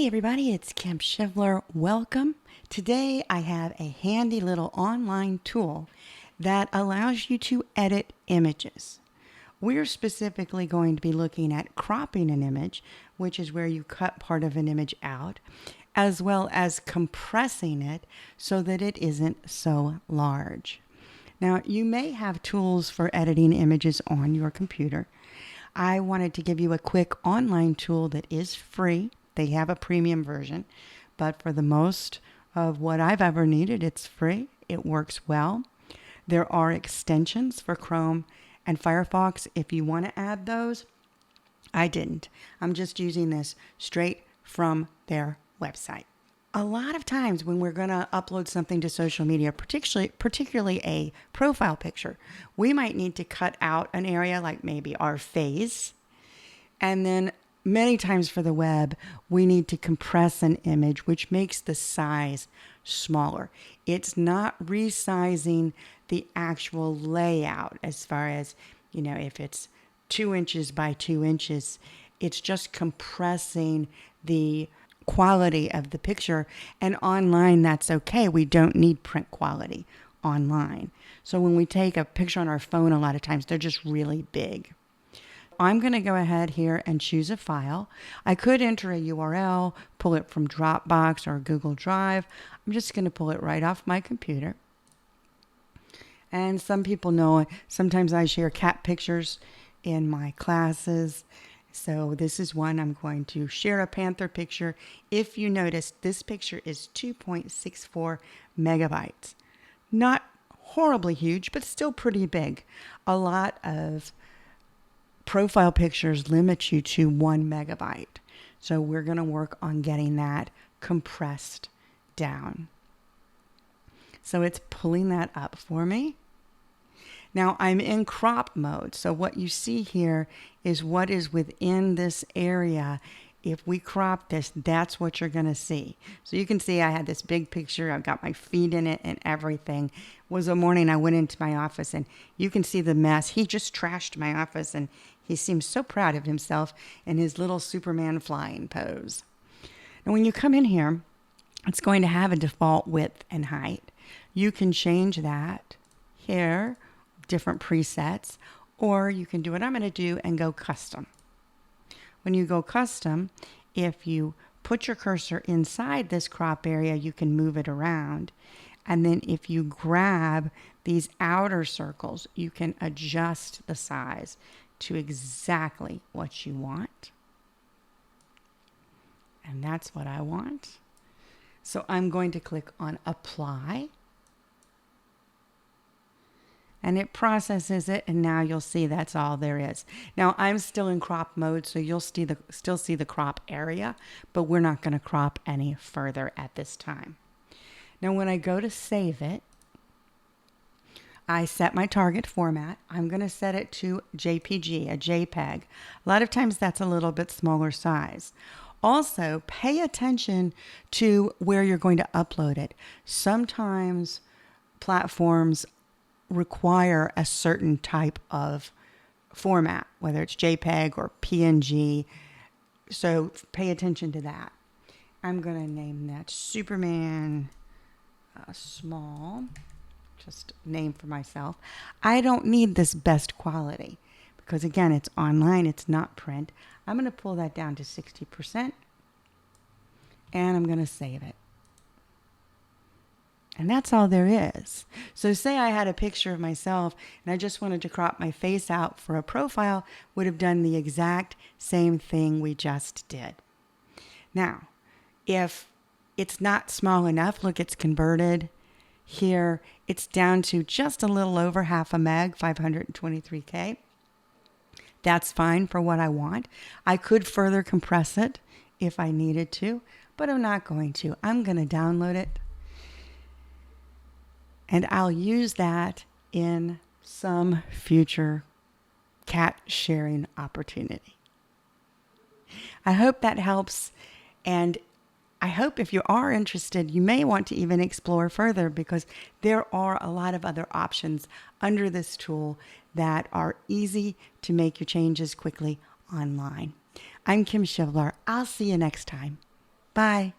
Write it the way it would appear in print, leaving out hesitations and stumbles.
Hey everybody, it's Kim Shivler. Welcome. Today I have a handy little online tool that allows you to edit images. We're specifically going to be looking at cropping an image, which is where you cut part of an image out, as well as compressing it so that it isn't so large. Now, you may have tools for editing images on your computer. I wanted to give you a quick online tool that is free. They have a premium version, but for the most of what I've ever needed, it's free. It works well. There are extensions for Chrome and Firefox if you want to add those. I didn't. I'm just using this straight from their website. A lot of times when we're going to upload something to social media, particularly a profile picture, we might need to cut out an area like maybe our face. And then many times for the web, we need to compress an image, which makes the size smaller. It's not resizing the actual layout as far as, if it's 2 inches by 2 inches, it's just compressing the quality of the picture. And online, that's okay. We don't need print quality online. So when we take a picture on our phone, a lot of times they're just really big. I'm going to go ahead here and choose a file. I could enter a URL, pull it from Dropbox or Google Drive. I'm just going to pull it right off my computer. And some people know sometimes I share cat pictures in my classes. So this is one I'm going to share a panther picture. If you notice, this picture is 2.64 megabytes. Not horribly huge, but still pretty big. A lot of profile pictures limit you to 1 megabyte. So we're going to work on getting that compressed down. So it's pulling that up for me. Now I'm in crop mode. So what you see here is what is within this area. If we crop this, that's what you're going to see. So you can see I had this big picture. I've got my feet in it and everything. It was a morning I went into my office and you can see the mess. He just trashed my office and he seems so proud of himself in his little Superman flying pose. Now when you come in here, it's going to have a default width and height. You can change that here, different presets, or you can do what I'm going to do and go custom. When you go custom, if you put your cursor inside this crop area, you can move it around. And then if you grab these outer circles, you can adjust the size to exactly what you want. And that's what I want. So I'm going to click on Apply. And it processes it, and now you'll see that's all there is. Now I'm still in crop mode, so you'll still see the crop area, but we're not going to crop any further at this time. Now when I go to save it, I set my target format. I'm going to set it to JPG, a JPEG. A lot of times that's a little bit smaller size. Also, pay attention to where you're going to upload it. Sometimes platforms require a certain type of format, whether it's JPEG or PNG. So pay attention to that. I'm going to name that Superman small, just name for myself. I don't need this best quality because again, it's online, it's not print. I'm going to pull that down to 60% and I'm going to save it. And that's all there is. So say I had a picture of myself and I just wanted to crop my face out for a profile, would have done the exact same thing we just did. Now, if it's not small enough, look, it's converted. Here, it's down to just a little over half a meg, 523K. That's fine for what I want. I could further compress it if I needed to, but I'm not going to. I'm going to download it. And I'll use that in some future cat sharing opportunity. I hope that helps. And I hope if you are interested, you may want to even explore further because there are a lot of other options under this tool that are easy to make your changes quickly online. I'm Kim Shivler. I'll see you next time. Bye.